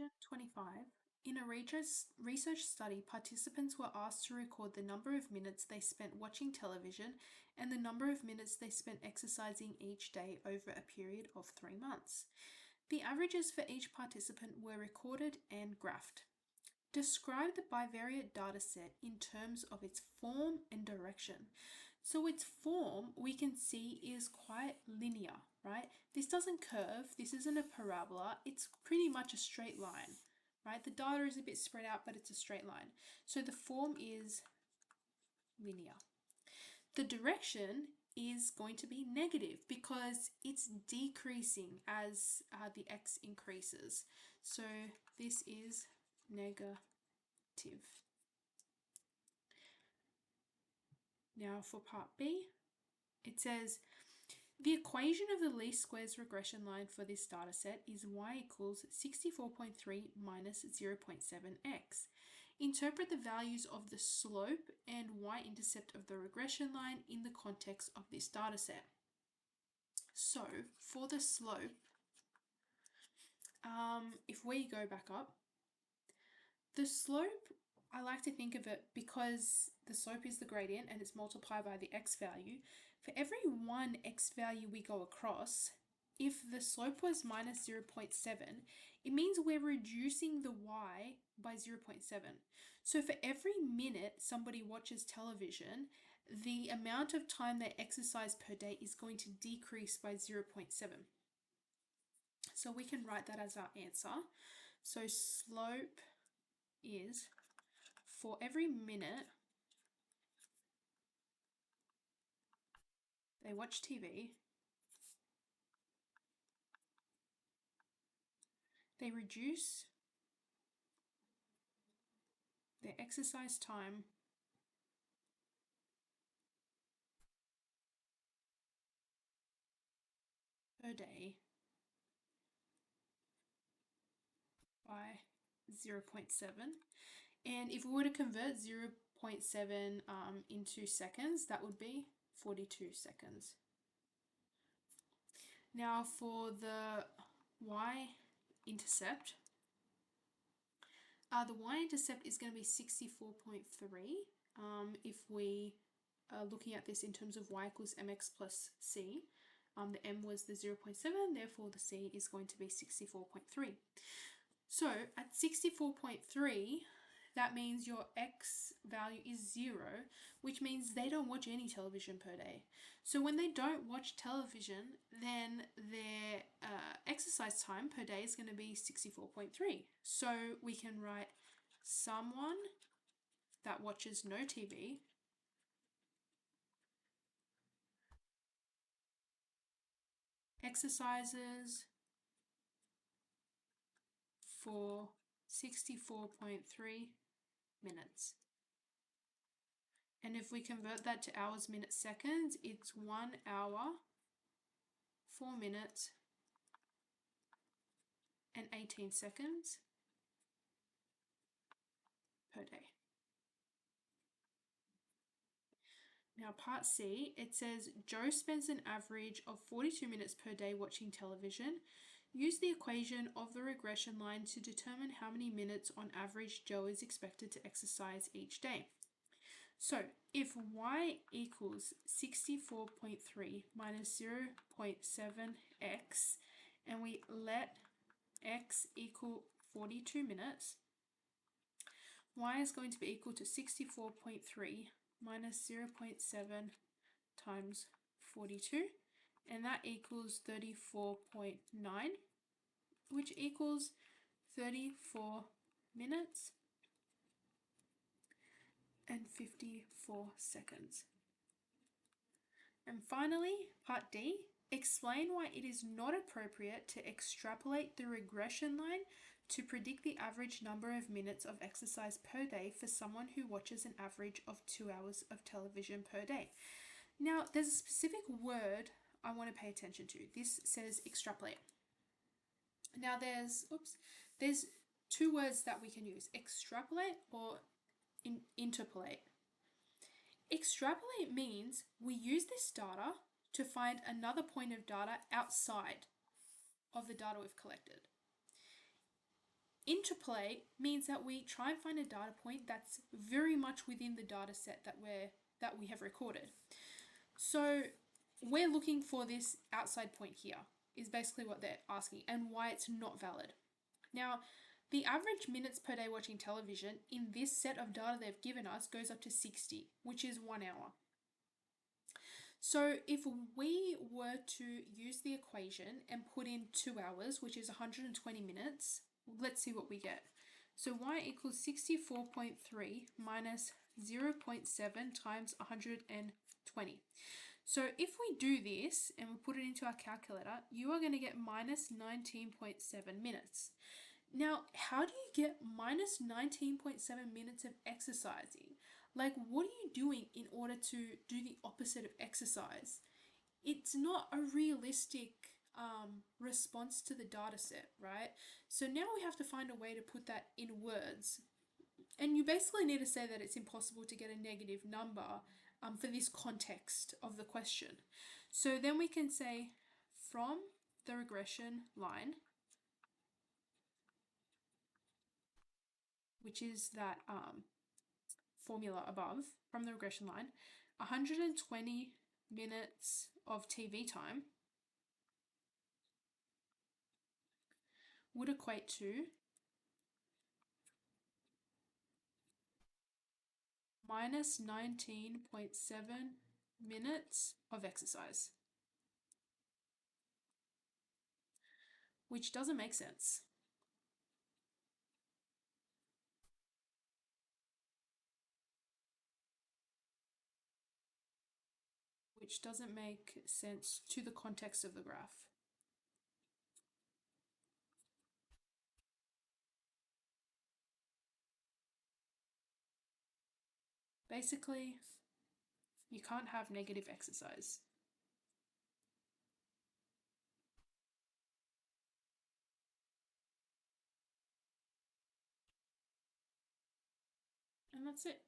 Question 25. In a research study, participants were asked to record the number of minutes they spent watching television and the number of minutes they spent exercising each day over a period of 3 months. The averages for each participant were recorded and graphed. Describe the bivariate dataset in terms of its form and direction. So its form, we can see, is quite linear, right? This doesn't curve, this isn't a parabola, it's pretty much a straight line, right? The data is a bit spread out, but it's a straight line. So the form is linear. The direction is going to be negative because it's decreasing as the x increases. So this is negative. Now for part B, it says the equation of the least squares regression line for this data set is y equals 64.3 minus 0.7x. Interpret the values of the slope and y-intercept of the regression line in the context of this data set. So for the slope, if we go back up, the slope, I like to think of it because the slope is the gradient and it's multiplied by the x value. For every one x value we go across, if the slope was minus 0.7, it means we're reducing the y by 0.7. So for every minute somebody watches television, the amount of time they exercise per day is going to decrease by 0.7. So we can write that as our answer. So slope is for every minute they watch TV, they reduce their exercise time per day by 0.7. And if we were to convert 0.7 into seconds, that would be 42 seconds. Now for the y-intercept, the y-intercept is going to be 64.3 if we are looking at this in terms of y equals mx plus c. The m was the 0.7, therefore the c is going to be 64.3. So at 64.3, that means your x value is 0, which means they don't watch any television per day. So when they don't watch television, then their exercise time per day is going to be 64.3. So we can write someone that watches no TV exercises for 64.3 minutes. And if we convert that to hours, minutes, seconds, it's 1 hour, 4 minutes, and 18 seconds per day. Now part C, it says Joe spends an average of 42 minutes per day watching television. Use the equation of the regression line to determine how many minutes on average Joe is expected to exercise each day. So if y equals 64.3 minus 0.7x and we let x equal 42 minutes, y is going to be equal to 64.3 minus 0.7 times 42, and that equals 34.9, which equals 34 minutes and 54 seconds. And finally, part D, explain why it is not appropriate to extrapolate the regression line to predict the average number of minutes of exercise per day for someone who watches an average of 2 hours of television per day. Now, there's a specific word I want to pay attention to. This says extrapolate. Now, there's 2 words that we can use, extrapolate or interpolate. Extrapolate means we use this data to find another point of data outside of the data we've collected. Interplay means that we try and find a data point that's very much within the data set that we have recorded. So we're looking for this outside point here, is basically what they're asking, and why it's not valid. Now, the average minutes per day watching television in this set of data they've given us goes up to 60, which is 1 hour. So if we were to use the equation and put in 2 hours, which is 120 minutes, let's see what we get. So y equals 64.3 minus 0.7 times 120. So if we do this and we put it into our calculator, you are going to get minus 19.7 minutes. Now, how do you get minus 19.7 minutes of exercising? Like, what are you doing in order to do the opposite of exercise? It's not a realistic response to the data set, right? So now we have to find a way to put that in words. And you basically need to say that it's impossible to get a negative number for this context of the question. So then we can say from the regression line, which is that formula above, from the regression line, 120 minutes of TV time would equate to minus 19.7 minutes of exercise, which doesn't make sense. Which doesn't make sense to the context of the graph. Basically, you can't have negative exercise. And that's it.